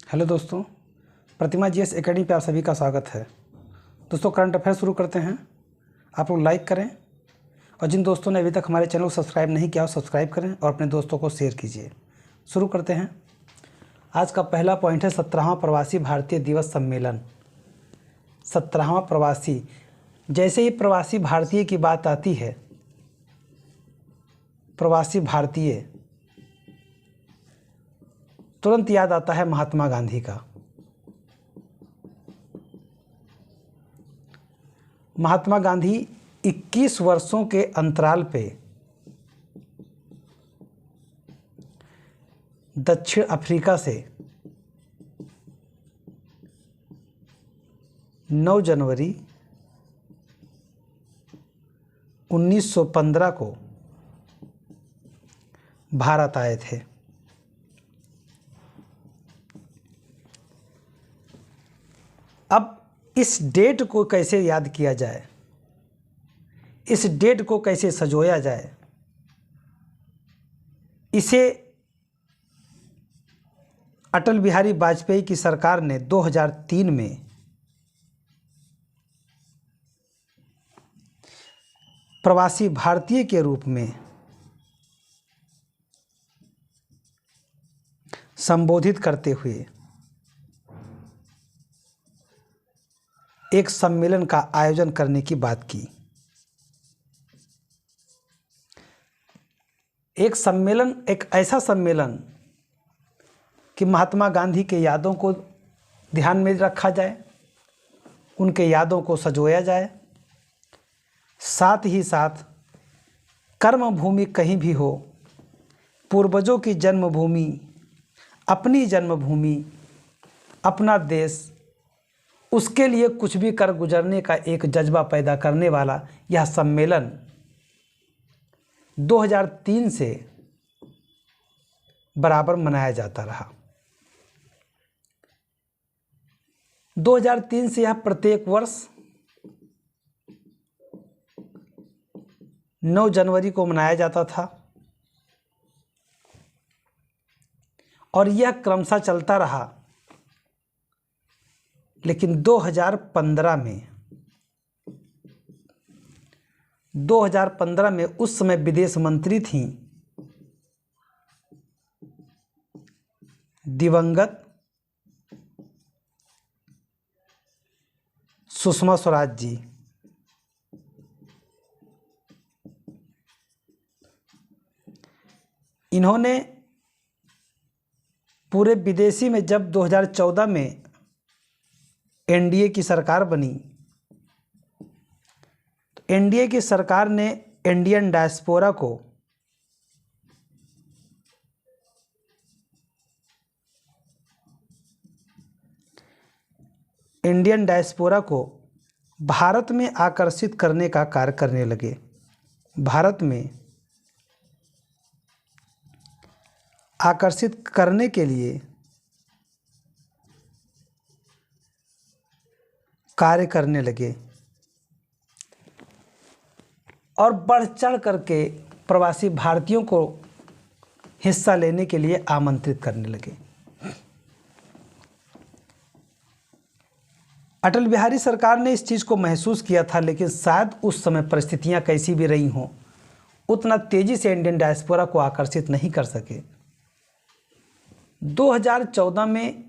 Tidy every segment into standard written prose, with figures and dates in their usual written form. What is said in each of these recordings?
Hello दोस्तों, प्रतिमा GS academy पे आप सभी का स्वागत है। दोस्तों, करंट अफेयर शुरू करते हैं। आप लोग लाइक करें और जिन दोस्तों ने अभी तक हमारे चैनल को सब्सक्राइब नहीं किया वो सब्सक्राइब करें और अपने दोस्तों को शेयर कीजिए। शुरू करते हैं। आज का पहला पॉइंट है 17वां प्रवासी भारतीय दिवस सम्मेलन। 17वां प्रवासी, जैसे ही प्रवासी भारतीय की बात आती है, प्रवासी भारतीय तुरंत याद आता है महात्मा गांधी का। महात्मा गांधी 21 वर्षों के अंतराल पे दक्षिण अफ्रीका से 9 जनवरी 1915 को भारत आए थे। अब इस डेट को कैसे याद किया जाए, इस डेट को कैसे सजोया जाए, इसे अटल बिहारी वाजपेयी की सरकार ने 2003 में प्रवासी भारतीय के रूप में संबोधित करते हुए एक सम्मेलन का आयोजन करने की बात की। एक सम्मेलन, एक ऐसा सम्मेलन कि महात्मा गांधी के यादों को ध्यान में रखा जाए, उनके यादों को सजोया जाए, साथ ही साथ कर्मभूमि कहीं भी हो, पूर्वजों की जन्मभूमि, अपनी जन्मभूमि, अपना देश, उसके लिए कुछ भी कर गुजरने का एक जज्बा पैदा करने वाला यह सम्मेलन 2003 से बराबर मनाया जाता रहा। 2003 से यह प्रत्येक वर्ष 9 जनवरी को मनाया जाता था और यह क्रमशः चलता रहा। लेकिन 2015 में उस समय विदेश मंत्री थीं दिवंगत सुषमा स्वराज जी। इन्होंने पूरे विदेशी में जब 2014 में एनडीए की सरकार बनी, तो एनडीए की सरकार ने इंडियन डायस्पोरा को भारत में आकर्षित करने का कार्य करने लगे। भारत में आकर्षित करने के लिए कार्य करने लगे और बढ़ चढ़ करके प्रवासी भारतीयों को हिस्सा लेने के लिए आमंत्रित करने लगे। अटल बिहारी सरकार ने इस चीज़ को महसूस किया था, लेकिन शायद उस समय परिस्थितियां कैसी भी रही हों, उतना तेजी से इंडियन डायस्पोरा को आकर्षित नहीं कर सके। 2014 में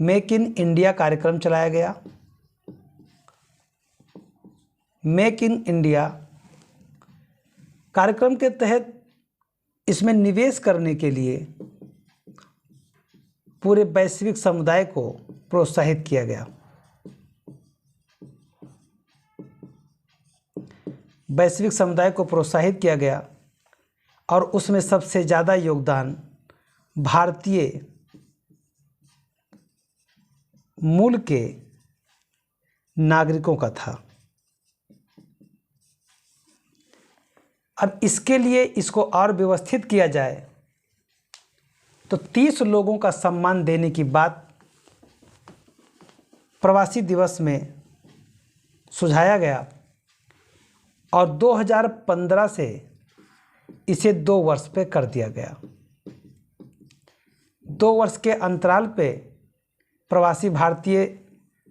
मेक इन इंडिया कार्यक्रम चलाया गया। मेक इन इंडिया कार्यक्रम के तहत इसमें निवेश करने के लिए पूरे वैश्विक समुदाय को प्रोत्साहित किया गया। वैश्विक समुदाय को प्रोत्साहित किया गया और उसमें सबसे ज़्यादा योगदान भारतीय मूल के नागरिकों का था। अब इसके लिए इसको और व्यवस्थित किया जाए तो 30 लोगों का सम्मान देने की बात प्रवासी दिवस में सुझाया गया और 2015 से इसे 2 वर्ष पे कर दिया गया। 2 वर्ष के अंतराल पे प्रवासी भारतीय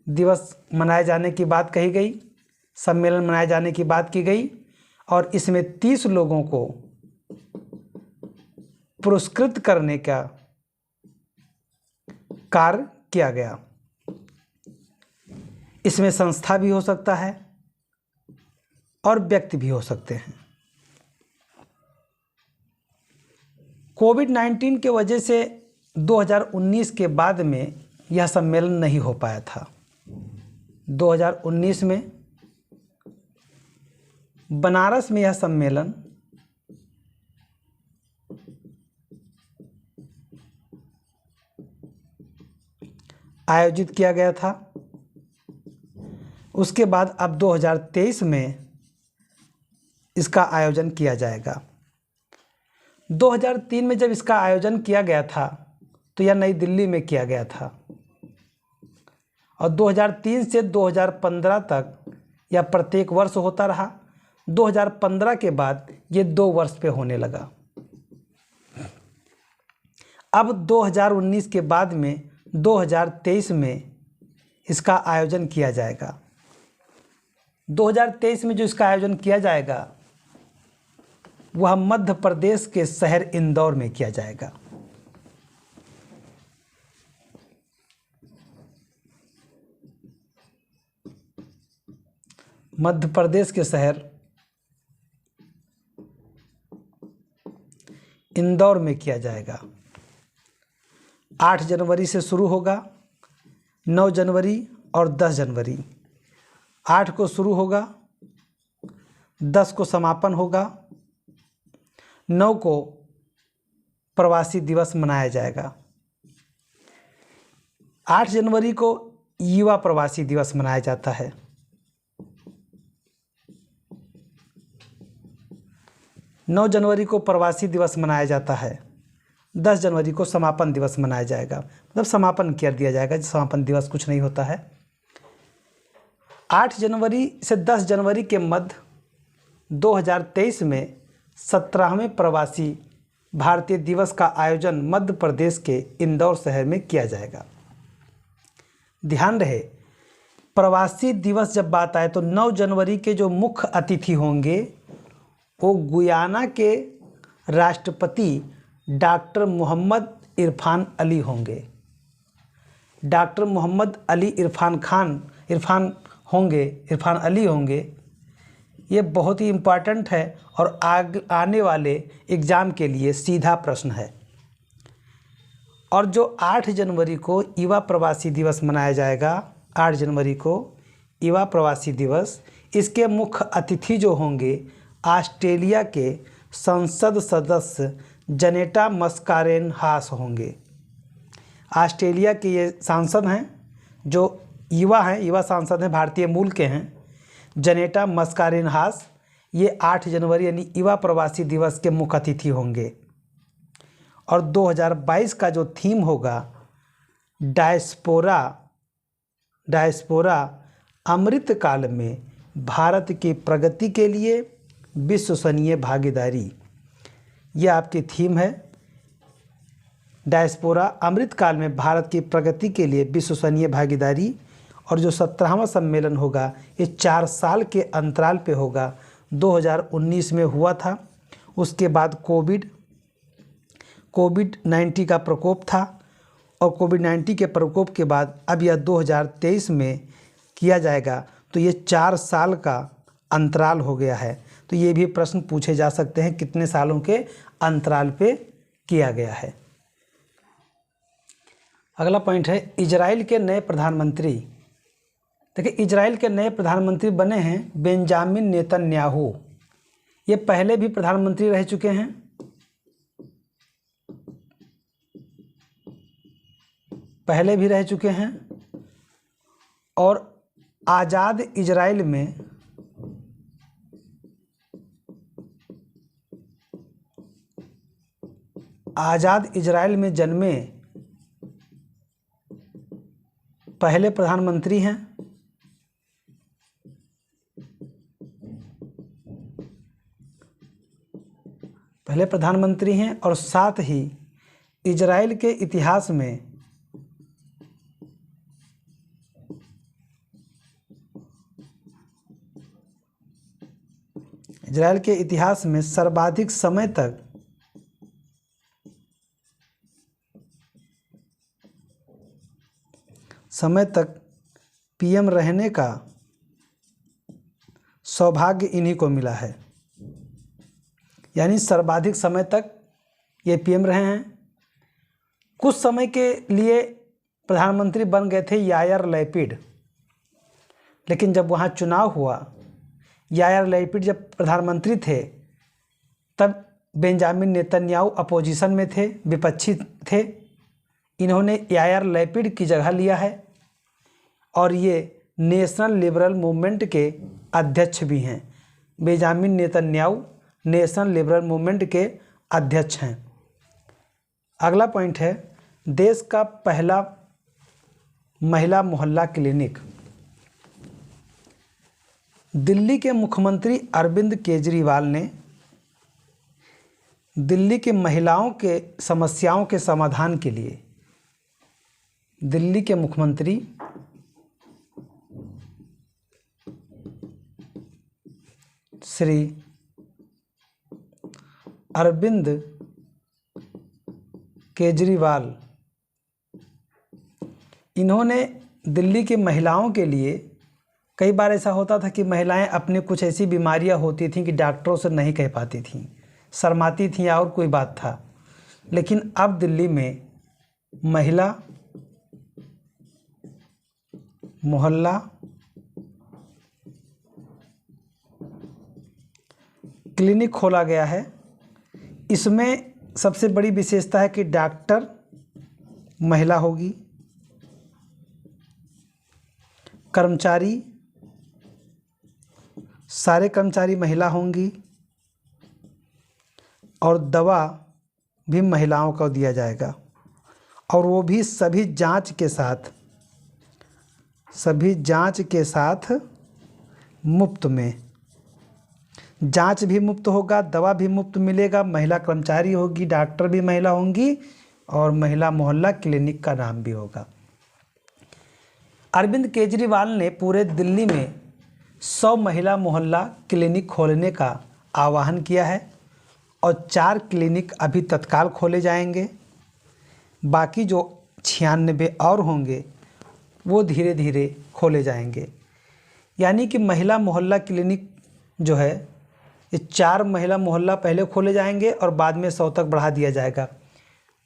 दिवस मनाए जाने की बात कही गई, सम्मेलन मनाए जाने की बात की गई और इसमें 30 लोगों को पुरस्कृत करने का कार्य किया गया। इसमें संस्था भी हो सकता है और व्यक्ति भी हो सकते हैं। कोविड-19 के वजह से 2019 के बाद में यह सम्मेलन नहीं हो पाया था। 2019 में बनारस में यह सम्मेलन आयोजित किया गया था। उसके बाद अब 2023 में इसका आयोजन किया जाएगा। 2003 में जब इसका आयोजन किया गया था तो यह नई दिल्ली में किया गया था और 2003 से 2015 तक यह प्रत्येक वर्ष होता रहा। 2015 के बाद ये 2 वर्ष पे होने लगा। अब 2019 के बाद में 2023 में इसका आयोजन किया जाएगा। 2023 में जो इसका आयोजन किया जाएगा वह मध्य प्रदेश के शहर इंदौर में किया जाएगा। मध्य प्रदेश के शहर इंदौर में किया जाएगा। 8 जनवरी से शुरू होगा, 9 जनवरी और 10 जनवरी। 8 को शुरू होगा, 10 को समापन होगा, 9 को प्रवासी दिवस मनाया जाएगा। 8 जनवरी को युवा प्रवासी दिवस मनाया जाता है। 9 जनवरी को प्रवासी दिवस मनाया जाता है। 10 जनवरी को समापन दिवस मनाया जाएगा, मतलब समापन कर दिया जाएगा। समापन दिवस कुछ नहीं होता है। 8 जनवरी से 10 जनवरी के मध्य 2023 में 17वें प्रवासी भारतीय दिवस का आयोजन मध्य प्रदेश के इंदौर शहर में किया जाएगा। ध्यान रहे, प्रवासी दिवस जब बात आए तो 9 जनवरी के जो मुख्य अतिथि होंगे वो गुयाना के राष्ट्रपति डॉक्टर मोहम्मद इरफान अली होंगे। डॉक्टर मोहम्मद अली इरफान अली होंगे। ये बहुत ही इम्पॉर्टेंट है और आने वाले एग्ज़ाम के लिए सीधा प्रश्न है। और जो 8 जनवरी को युवा प्रवासी दिवस मनाया जाएगा, 8 जनवरी को युवा प्रवासी दिवस, इसके मुख्य अतिथि जो होंगे ऑस्ट्रेलिया के संसद सदस्य जनेटा मस्कारेनहास होंगे। ऑस्ट्रेलिया के ये सांसद हैं जो युवा सांसद हैं, भारतीय मूल के हैं, जनेटा मस्कारेनहास। ये 8 जनवरी यानी युवा प्रवासी दिवस के मुख्य अतिथि होंगे। और 2022 का जो थीम होगा डायस्पोरा अमृतकाल में भारत की प्रगति के लिए विश्वसनीय भागीदारी, ये आपकी थीम है। डायस्पोरा अमृतकाल में भारत की प्रगति के लिए विश्वसनीय भागीदारी। और जो 17वां सम्मेलन होगा ये 4 साल के अंतराल पे होगा। 2019 में हुआ था, उसके बाद कोविड-19 का प्रकोप था और कोविड-19 के प्रकोप के बाद अब यह 2023 में किया जाएगा। तो ये 4 साल का अंतराल हो गया है। तो ये भी प्रश्न पूछे जा सकते हैं कितने सालों के अंतराल पे किया गया है। अगला पॉइंट है इजराइल के नए प्रधानमंत्री। देखिए, इजराइल के नए प्रधानमंत्री बने हैं बेंजामिन नेतन्याहू। ये पहले भी प्रधानमंत्री रह चुके हैं। और आज़ाद इजराइल में जन्मे पहले प्रधानमंत्री हैं। और साथ ही इजराइल के इतिहास में सर्वाधिक समय तक पीएम रहने का सौभाग्य इन्हीं को मिला है। यानी सर्वाधिक समय तक ये पीएम रहे हैं। कुछ समय के लिए प्रधानमंत्री बन गए थे यायर लैपिड, लेकिन जब वहाँ चुनाव हुआ, यायर लैपिड जब प्रधानमंत्री थे, तब बेंजामिन नेतन्याहू अपोजिशन में थे, विपक्षी थे। इन्होंने यायर लैपिड की जगह लिया है और ये नेशनल लिबरल मूवमेंट के अध्यक्ष भी हैं। Benjamin Netanyahu national liberal movement के अध्यक्ष हैं। अगला पॉइंट है देश का पहला महिला मोहल्ला क्लिनिक। दिल्ली के मुख्यमंत्री अरविंद केजरीवाल ने दिल्ली के महिलाओं के समस्याओं के समाधान के लिए दिल्ली के मुख्यमंत्री श्री अरविंद केजरीवाल, इन्होंने दिल्ली की महिलाओं के लिए, कई बार ऐसा होता था कि महिलाएं अपने कुछ ऐसी बीमारियां होती थीं कि डॉक्टरों से नहीं कह पाती थीं, शर्माती थीं और कोई बात था, लेकिन अब दिल्ली में महिला मोहल्ला क्लिनिक खोला गया है। इसमें सबसे बड़ी विशेषता है कि डॉक्टर महिला होगी, कर्मचारी सारे कर्मचारी महिला होंगी और दवा भी महिलाओं को दिया जाएगा, और वो भी सभी जांच के साथ मुफ्त में। जांच भी मुफ्त होगा, दवा भी मुफ्त मिलेगा, महिला कर्मचारी होगी, डॉक्टर भी महिला होंगी और महिला मोहल्ला क्लिनिक का नाम भी होगा। अरविंद केजरीवाल ने पूरे दिल्ली में 100 महिला मोहल्ला क्लिनिक खोलने का आह्वान किया है और 4 क्लिनिक अभी तत्काल खोले जाएंगे। बाकी जो 96 और होंगे वो धीरे धीरे खोले जाएंगे। यानी कि महिला मोहल्ला क्लिनिक जो है, ये 4 महिला मोहल्ला पहले खोले जाएंगे और बाद में 100 तक बढ़ा दिया जाएगा।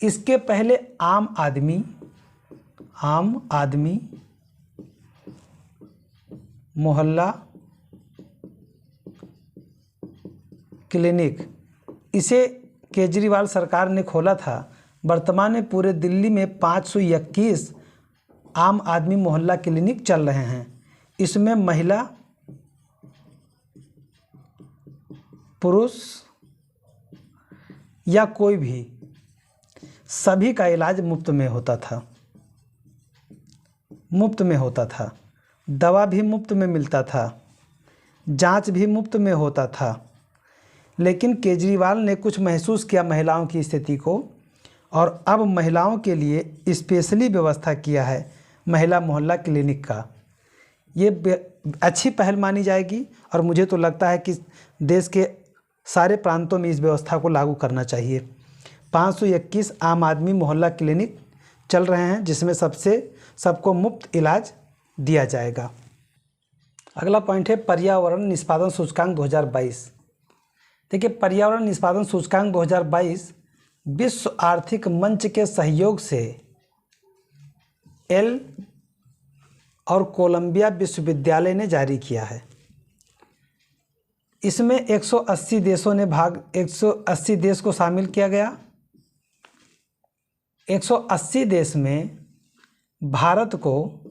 इसके पहले आम आदमी मोहल्ला क्लिनिक, इसे केजरीवाल सरकार ने खोला था। वर्तमान में पूरे दिल्ली में 521 आम आदमी मोहल्ला क्लिनिक चल रहे हैं। इसमें महिला, पुरुष या कोई भी, सभी का इलाज मुफ्त में होता था। दवा भी मुफ्त में मिलता था, जांच भी मुफ्त में होता था। लेकिन केजरीवाल ने कुछ महसूस किया महिलाओं की स्थिति को और अब महिलाओं के लिए स्पेशली व्यवस्था किया है महिला मोहल्ला क्लिनिक का। ये अच्छी पहल मानी जाएगी और मुझे तो लगता है कि देश के सारे प्रांतों में इस व्यवस्था को लागू करना चाहिए। 521 आम आदमी मोहल्ला क्लिनिक चल रहे हैं जिसमें सबको मुफ्त इलाज दिया जाएगा। अगला पॉइंट है पर्यावरण निष्पादन सूचकांक 2022। देखिए, पर्यावरण निष्पादन सूचकांक 2022 विश्व आर्थिक मंच के सहयोग से एल और कोलंबिया विश्वविद्यालय ने जारी किया है। इसमें 180 देश को शामिल किया गया। 180 देश में भारत को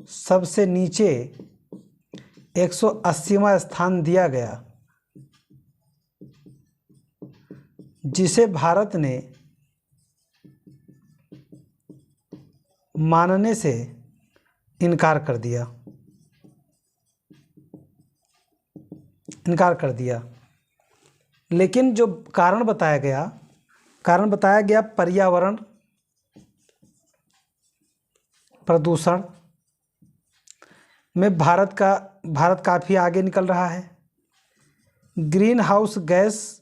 सबसे नीचे 180वां स्थान दिया गया, जिसे भारत ने मानने से इनकार कर दिया। इनकार कर दिया। लेकिन जो कारण बताया गया पर्यावरण प्रदूषण में भारत काफ़ी आगे निकल रहा है। ग्रीन हाउस गैस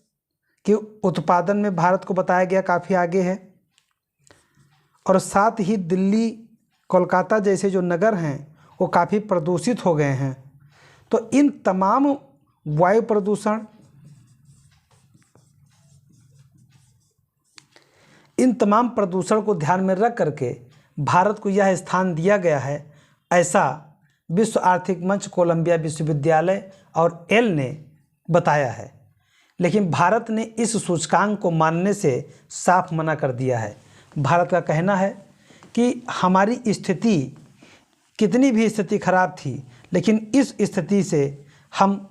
के उत्पादन में भारत को बताया गया काफ़ी आगे है। और साथ ही दिल्ली, कोलकाता जैसे जो नगर हैं वो काफ़ी प्रदूषित हो गए हैं। तो इन तमाम वायु प्रदूषण, इन तमाम प्रदूषण को ध्यान में रख करके भारत को यह स्थान दिया गया है, ऐसा विश्व आर्थिक मंच, कोलंबिया विश्वविद्यालय और एल ने बताया है। लेकिन भारत ने इस सूचकांक को मानने से साफ मना कर दिया है। भारत का कहना है कि हमारी स्थिति, कितनी भी स्थिति खराब थी, लेकिन इस स्थिति से हम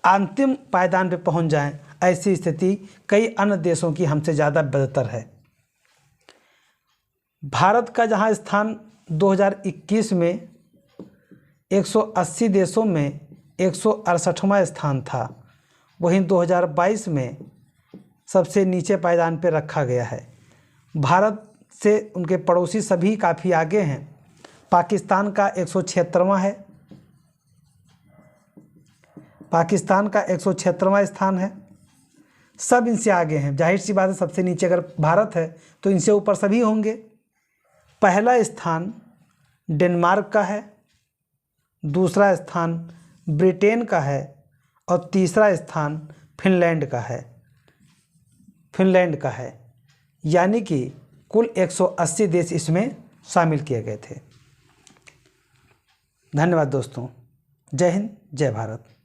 अंतिम पायदान पे पहुंच जाएं, ऐसी स्थिति कई अन्य देशों की हमसे ज़्यादा बेहतर है। भारत का जहां स्थान 2021 में 180 देशों में 168वां स्थान था, वहीं 2022 में सबसे नीचे पायदान पर रखा गया है। भारत से उनके पड़ोसी सभी काफ़ी आगे हैं। पाकिस्तान का 176वां है, पाकिस्तान का 176वां स्थान है। सब इनसे आगे हैं। जाहिर सी बात है, सबसे नीचे अगर भारत है तो इनसे ऊपर सभी होंगे। पहला स्थान डेनमार्क का है, दूसरा स्थान ब्रिटेन का है और तीसरा स्थान फिनलैंड का है। यानी कि कुल 180 देश इसमें शामिल किए गए थे। धन्यवाद दोस्तों। जय हिंद, जय भारत।